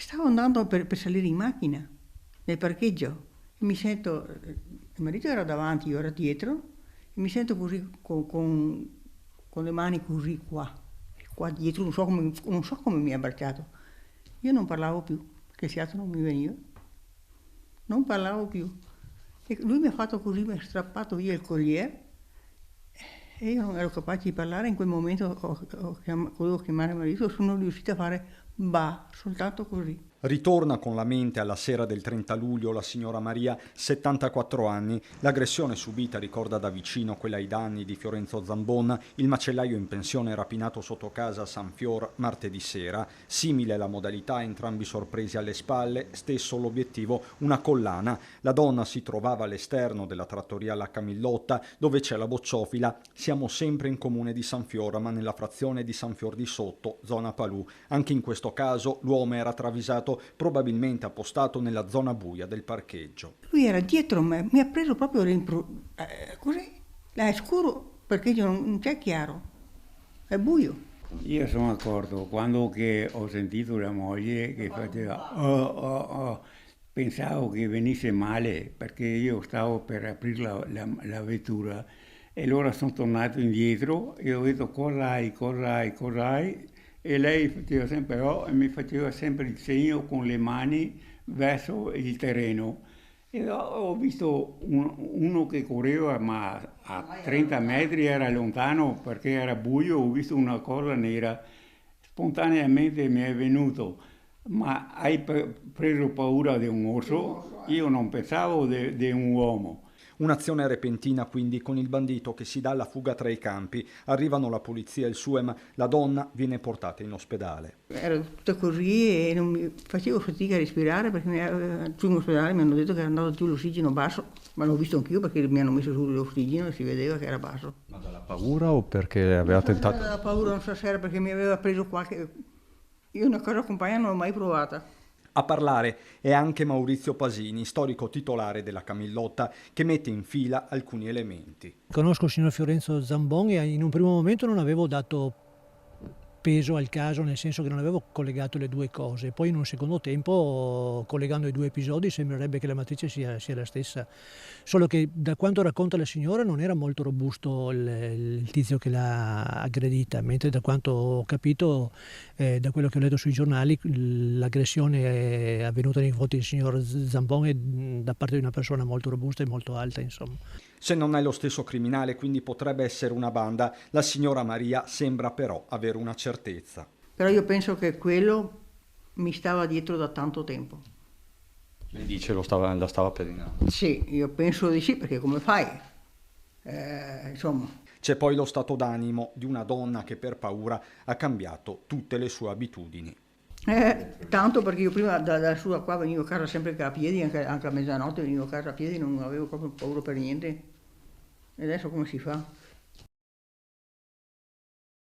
Stavo andando per salire in macchina, nel parcheggio, e mi sento, il marito era davanti, io ero dietro, e mi sento così con le mani così qua dietro, non so come mi ha abbracciato. Io non parlavo più, perché il fiato non mi veniva, non parlavo più. E lui mi ha fatto così, mi ha strappato via il collier, e io non ero capace di parlare. In quel momento volevo chiamare il marito, sono riuscita a fare bah, soltanto così. Ritorna con la mente alla sera del 30 luglio la signora Maria, 74 anni. L'aggressione subita ricorda da vicino quella ai danni di Fiorenzo Zambon, il macellaio in pensione rapinato sotto casa a San Fior martedì sera. Simile la modalità, entrambi sorpresi alle spalle, stesso l'obiettivo, una collana. La donna si trovava all'esterno della trattoria La Camillotta, dove c'è la bocciofila. Siamo sempre in comune di San Fior, ma nella frazione di San Fior di Sotto, zona Palù. Anche in questo caso l'uomo era travisato, probabilmente appostato nella zona buia del parcheggio. Lui era dietro me, mi ha preso proprio così, là è scuro, perché non c'è chiaro, è buio. Io sono d'accordo, quando che ho sentito la moglie che faceva pensavo che venisse male, perché io stavo per aprire la vettura, e allora sono tornato indietro e ho detto cosa hai? E lei faceva sempre e mi faceva sempre il segno con le mani verso il terreno. E ho visto uno che correva, ma a 30 metri era lontano perché era buio, ho visto una cosa nera. Spontaneamente mi è venuto, ma hai preso paura di un orso? Io non pensavo di un uomo. Un'azione repentina quindi, con il bandito che si dà alla fuga tra i campi. Arrivano la polizia e il SUEM, la donna viene portata in ospedale. Ero tutta così e facevo fatica a respirare, perché giù in ospedale mi hanno detto che era andato giù l'ossigeno basso, ma l'ho visto anch'io perché mi hanno messo su l'ossigeno e si vedeva che era basso. Ma dalla paura o perché aveva tentato? Dalla paura, non so se era perché mi aveva preso qualche... Io una cosa compagna non l'ho mai provata. A parlare è anche Maurizio Pasini, storico titolare della Camillotta, che mette in fila alcuni elementi. Conosco il signor Fiorenzo Zambon e in un primo momento non avevo dato peso al caso, nel senso che non avevo collegato le due cose. Poi in un secondo tempo, collegando i due episodi, sembrerebbe che la matrice sia la stessa. Solo che da quanto racconta la signora non era molto robusto il tizio che l'ha aggredita, mentre da quanto ho capito, da quello che ho letto sui giornali, l'aggressione è avvenuta nei confronti del signor Zambon da parte di una persona molto robusta e molto alta, insomma. Se non è lo stesso criminale, quindi potrebbe essere una banda, la signora Maria sembra però avere una certezza. Però io penso che quello mi stava dietro da tanto tempo. Lei dice la stava pedinando. Sì, io penso di sì, perché come fai? Insomma. C'è poi lo stato d'animo di una donna che per paura ha cambiato tutte le sue abitudini. Tanto perché io prima da su a qua venivo a casa sempre a piedi, anche a mezzanotte venivo a casa a piedi, non avevo proprio paura per niente. E adesso come si fa?